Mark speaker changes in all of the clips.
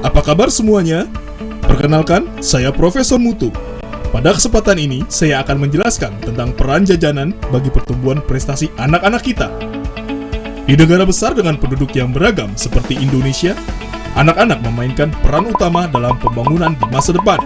Speaker 1: Apa kabar semuanya? Perkenalkan, saya Profesor Mutu. Pada kesempatan ini, saya akan menjelaskan tentang peran jajanan bagi pertumbuhan prestasi anak-anak kita. Di negara besar dengan penduduk yang beragam seperti Indonesia, anak-anak memainkan peran utama dalam pembangunan di masa depan.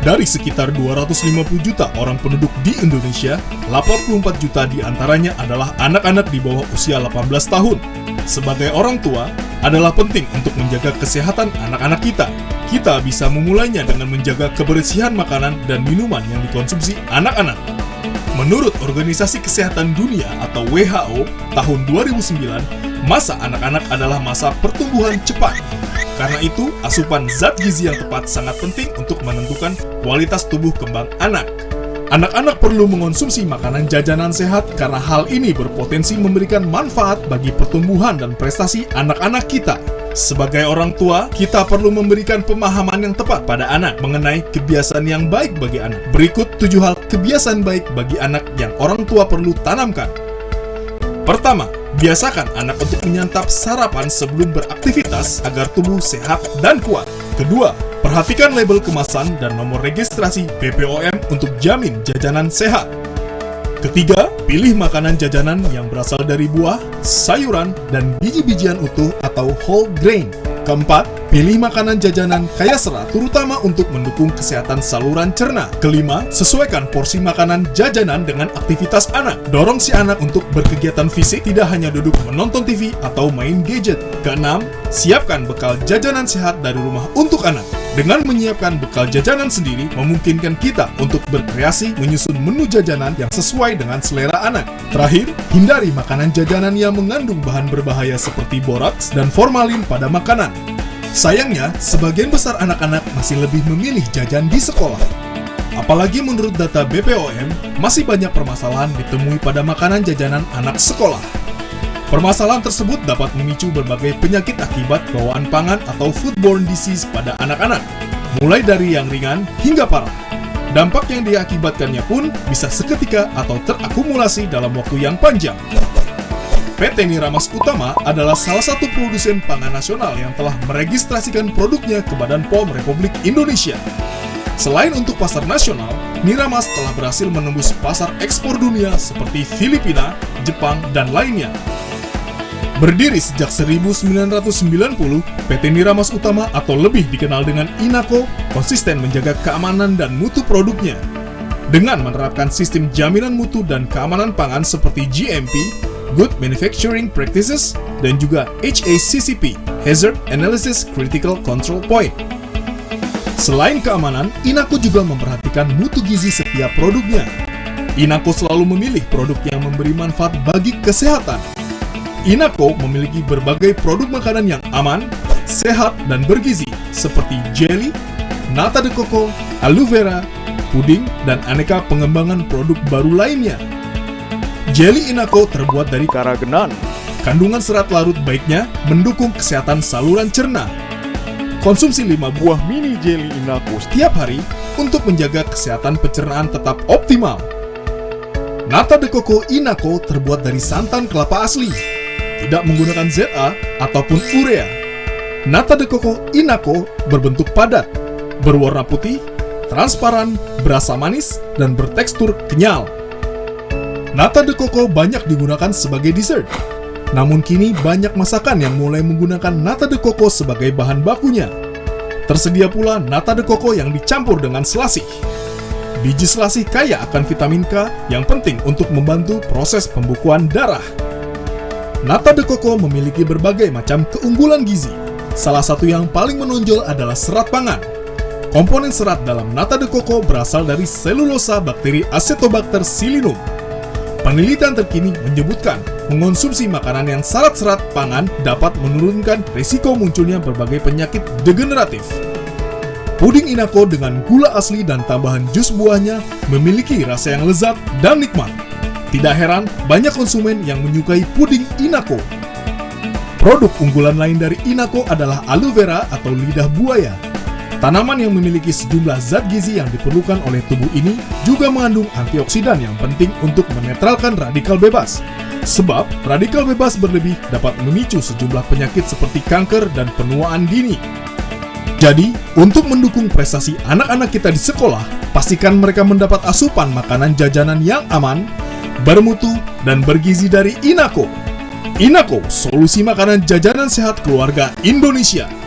Speaker 1: Dari sekitar 250 juta orang penduduk di Indonesia, 84 juta diantaranya adalah anak-anak di bawah usia 18 tahun. Sebagai orang tua, adalah penting untuk menjaga kesehatan anak-anak kita. Kita bisa memulainya dengan menjaga kebersihan makanan dan minuman yang dikonsumsi anak-anak. Menurut Organisasi Kesehatan Dunia atau WHO, tahun 2009, masa anak-anak adalah masa pertumbuhan cepat. Karena itu, asupan zat gizi yang tepat sangat penting untuk menentukan kualitas tubuh kembang anak. Anak-anak perlu mengonsumsi makanan jajanan sehat karena hal ini berpotensi memberikan manfaat bagi pertumbuhan dan prestasi anak-anak kita. Sebagai orang tua, kita perlu memberikan pemahaman yang tepat pada anak mengenai kebiasaan yang baik bagi anak. Berikut 7 hal kebiasaan baik bagi anak yang orang tua perlu tanamkan. Pertama, biasakan anak untuk menyantap sarapan sebelum beraktivitas agar tubuh sehat dan kuat. Kedua, perhatikan label kemasan dan nomor registrasi BPOM untuk jamin jajanan sehat. Ketiga, pilih makanan jajanan yang berasal dari buah, sayuran, dan biji-bijian utuh atau whole grain. Keempat, pilih makanan jajanan kaya serat, terutama untuk mendukung kesehatan saluran cerna. Kelima, sesuaikan porsi makanan jajanan dengan aktivitas anak. Dorong si anak untuk berkegiatan fisik, tidak hanya duduk menonton TV atau main gadget. Keenam, siapkan bekal jajanan sehat dari rumah untuk anak. Dengan menyiapkan bekal jajanan sendiri, memungkinkan kita untuk berkreasi menyusun menu jajanan yang sesuai dengan selera anak. Terakhir, hindari makanan jajanan yang mengandung bahan berbahaya seperti boraks dan formalin pada makanan. Sayangnya, sebagian besar anak-anak masih lebih memilih jajan di sekolah. Apalagi menurut data BPOM, masih banyak permasalahan ditemui pada makanan jajanan anak sekolah. Permasalahan tersebut dapat memicu berbagai penyakit akibat bawaan pangan atau foodborne disease pada anak-anak, mulai dari yang ringan hingga parah. Dampak yang diakibatkannya pun bisa seketika atau terakumulasi dalam waktu yang panjang. PT Niramas Utama adalah salah satu produsen pangan nasional yang telah meregistrasikan produknya ke Badan POM Republik Indonesia. Selain untuk pasar nasional, Niramas telah berhasil menembus pasar ekspor dunia seperti Filipina, Jepang, dan lainnya. Berdiri sejak 1990, PT Niramas Utama atau lebih dikenal dengan Inako konsisten menjaga keamanan dan mutu produknya. Dengan menerapkan sistem jaminan mutu dan keamanan pangan seperti GMP, Good Manufacturing Practices, dan juga HACCP, Hazard Analysis Critical Control Point. Selain keamanan, Inako juga memperhatikan mutu gizi setiap produknya. Inako selalu memilih produk yang memberi manfaat bagi kesehatan. Inako memiliki berbagai produk makanan yang aman, sehat, dan bergizi, seperti jelly, nata de coco, aloe vera, puding, dan aneka pengembangan produk baru lainnya. Jelly Inako terbuat dari karagenan. Kandungan serat larut baiknya mendukung kesehatan saluran cerna. Konsumsi 5 buah mini jelly Inako setiap hari untuk menjaga kesehatan pencernaan tetap optimal. Nata de coco Inako terbuat dari santan kelapa asli, tidak menggunakan ZA ataupun urea. Nata de coco Inako berbentuk padat, berwarna putih, transparan, berasa manis, dan bertekstur kenyal. Nata de coco banyak digunakan sebagai dessert. Namun kini banyak masakan yang mulai menggunakan nata de coco sebagai bahan bakunya. Tersedia pula nata de coco yang dicampur dengan selasih. Biji selasih kaya akan vitamin K yang penting untuk membantu proses pembukuan darah. Nata de coco memiliki berbagai macam keunggulan gizi. Salah satu yang paling menonjol adalah serat pangan. Komponen serat dalam nata de coco berasal dari selulosa bakteri Acetobacter psillinum. Penelitian terkini menyebutkan mengonsumsi makanan yang syarat serat pangan dapat menurunkan risiko munculnya berbagai penyakit degeneratif. Puding Inako dengan gula asli dan tambahan jus buahnya memiliki rasa yang lezat dan nikmat. Tidak heran banyak konsumen yang menyukai puding Inako. Produk unggulan lain dari Inako adalah aloe vera atau lidah buaya. Tanaman yang memiliki sejumlah zat gizi yang diperlukan oleh tubuh ini juga mengandung antioksidan yang penting untuk menetralkan radikal bebas. Sebab radikal bebas berlebih dapat memicu sejumlah penyakit seperti kanker dan penuaan dini. Jadi, untuk mendukung prestasi anak-anak kita di sekolah, pastikan mereka mendapat asupan makanan jajanan yang aman, bermutu, dan bergizi dari Inako. Inako, solusi makanan jajanan sehat keluarga Indonesia.